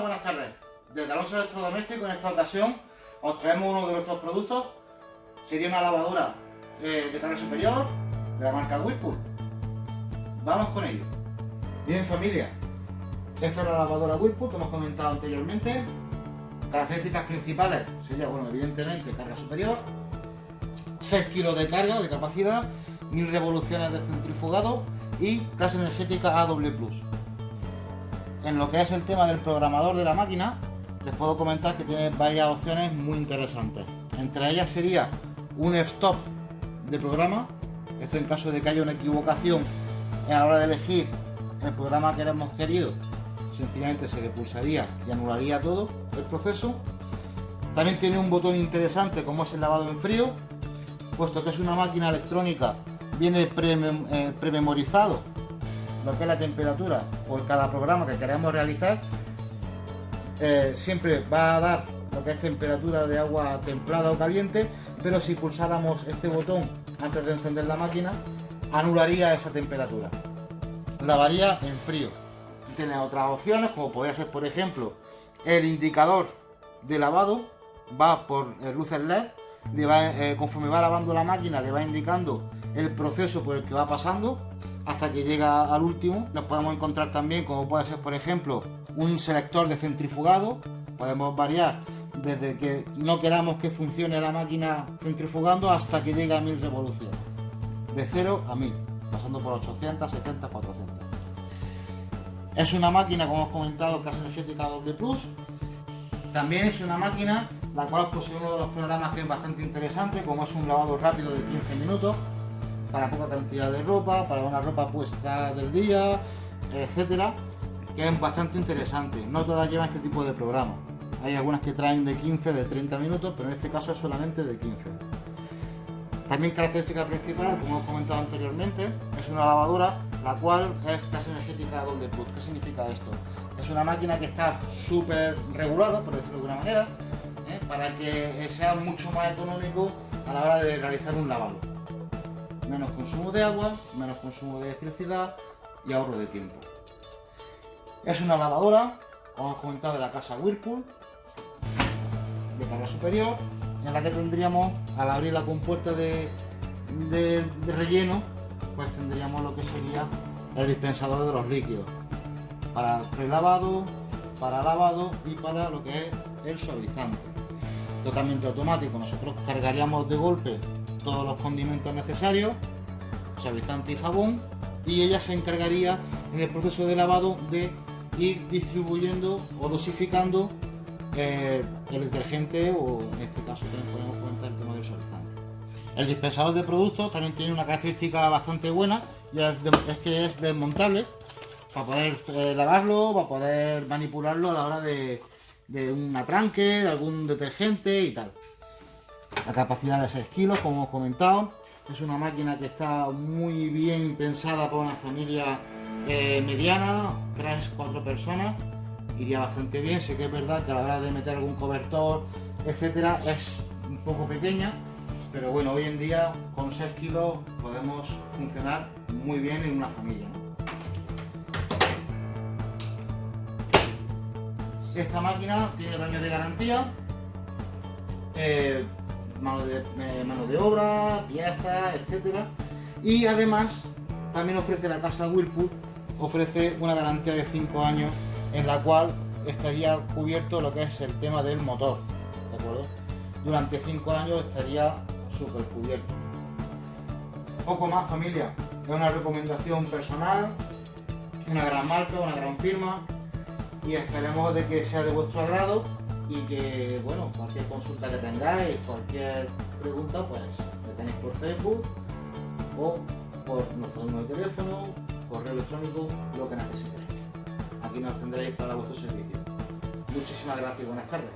buenas tardes. Desde Alonso Electrodomésticos, en esta ocasión os traemos uno de nuestros productos. Sería una lavadora de carga superior de la marca Whirlpool. Vamos con ello. Bien, familia, esta es la lavadora Whirlpool que hemos comentado anteriormente. Características principales sería, bueno, evidentemente carga superior, 6 kilos de carga de capacidad, 1000 revoluciones de centrifugado y clase energética A++. En lo que es el tema del programador de la máquina, les puedo comentar que tiene varias opciones muy interesantes. Entre ellas sería un stop de programa, esto en caso de que haya una equivocación a la hora de elegir el programa que hemos querido, sencillamente se le pulsaría y anularía todo el proceso. También tiene un botón interesante como es el lavado en frío, puesto que es una máquina electrónica, viene prememorizado lo que es la temperatura por cada programa que queremos realizar. Siempre va a dar lo que es temperatura de agua templada o caliente, pero si pulsáramos este botón antes de encender la máquina, anularía esa temperatura, lavaría en frío. Tiene otras opciones, como podría ser, por ejemplo, el indicador de lavado, va por luces LED, conforme va lavando la máquina le va indicando el proceso por el que va pasando hasta que llega al último. Nos podemos encontrar también, como puede ser, por ejemplo, un selector de centrifugado. Podemos variar desde que no queramos que funcione la máquina centrifugando hasta que llegue a 1000 revoluciones, de 0 a 1000, pasando por 800, 600, 400. Es una máquina, como hemos comentado, clase energética A++. También es una máquina la cual posee uno de los programas que es bastante interesante, como es un lavado rápido de 15 minutos para poca cantidad de ropa, para una ropa puesta del día, etcétera, que es bastante interesante. No todas llevan este tipo de programa. Hay algunas que traen de 15, de 30 minutos, pero en este caso es solamente de 15. También característica principal, como hemos comentado anteriormente, es una lavadora la cual es clase energética A++. ¿Qué significa esto? Es una máquina que está súper regulada, por decirlo de alguna manera, para que sea mucho más económico a la hora de realizar un lavado. Menos consumo de agua, menos consumo de electricidad y ahorro de tiempo. Es una lavadora, como hemos comentado, de la casa Whirlpool, de carga superior, en la que tendríamos, al abrir la compuerta de relleno, pues tendríamos lo que sería el dispensador de los líquidos para prelavado, para lavado y para lo que es el suavizante. Totalmente automático. Nosotros cargaríamos de golpe todos los condimentos necesarios, suavizante y jabón, y ella se encargaría en el proceso de lavado de ir distribuyendo o dosificando el detergente, o en este caso también podemos comentar el tema del suavizante. El dispensador de productos también tiene una característica bastante buena, y es que es desmontable para poder lavarlo, para poder manipularlo a la hora de un atranque, de algún detergente y tal. La capacidad de 6 kilos, como hemos comentado. Es una máquina que está muy bien pensada para una familia mediana, 3-4 personas, iría bastante bien. Sé que es verdad que a la hora de meter algún cobertor, etcétera, es un poco pequeña, pero bueno, hoy en día con 6 kilos podemos funcionar muy bien en una familia, ¿no? Esta máquina tiene 2 años de garantía, mano de obra, piezas, etcétera, y además también ofrece la casa Whirlpool, ofrece una garantía de 5 años en la cual estaría cubierto lo que es el tema del motor, ¿de acuerdo? Durante 5 años estaría súper cubierto. Poco más, familia, es una recomendación personal, una gran marca, una gran firma, y esperemos de que sea de vuestro agrado y que, bueno, cualquier consulta que tengáis, cualquier pregunta, pues me tenéis por Facebook o por nuestro número de teléfono, correo electrónico, lo que necesitéis. Aquí nos tendréis para vuestro servicio. Muchísimas gracias y buenas tardes.